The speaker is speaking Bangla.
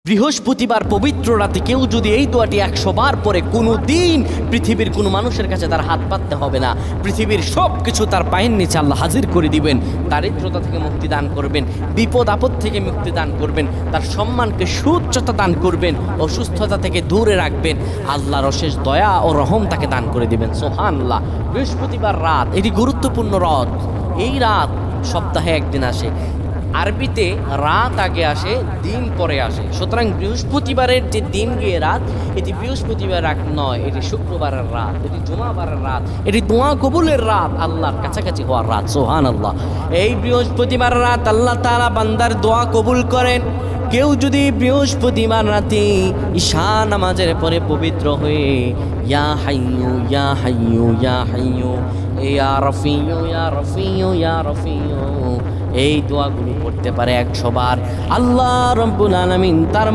বৃহস্পতিবার পবিত্র রাতে কেউ যদি এই দোয়াটি 100 বার পরে কোনো দিন পৃথিবীর কোনো মানুষের কাছে তার হাত পাততে হবে না। পৃথিবীর সব কিছু তার পায়ের নিচে আল্লাহ হাজির করে দিবেন। দারিদ্রতা থেকে মুক্তি দান করবেন, বিপদ আপদ থেকে মুক্তি দান করবেন, তার সম্মানকে সুউচ্চতা দান করবেন, অসুস্থতা থেকে দূরে রাখবেন। আল্লাহর অশেষ দয়া ও রহম তাকে দান করে দিবেন। সুবহানাল্লাহ। বৃহস্পতিবার রাত এটি গুরুত্বপূর্ণ রাত। এই রাত সপ্তাহে একদিন আসে। আরবিতে রাত আগে আসে, দিন পরে আসে। সুতরাং বৃহস্পতিবারের যে দিন গিয়ে রাত, এটি বৃহস্পতিবার রাত নয়, এটি শুক্রবারের রাত, এটি জুমাবারের রাত, এটি দোয়া কবুলের রাত, আল্লাহর কাছাকাছি হওয়ার রাত। সুবহানাল্লাহ। এই বৃহস্পতিবার রাত আল্লাহ তাআলা বান্দার দোয়া কবুল করেন। কেউ যদি বৃহস্পতিবার রাতে ঈশা নামাজের পরে পবিত্র হয়ে ইয়া হাইয়ু ইয়া হাইয়ু ইয়া হাইয়ু ইয়া রফিয়ু ইয়া রফিয়ু ইয়া রফিয়ু এই দোয়াগুলো করতে পারে 100 বার, আল্লাহ রাব্বুল আলামিন তার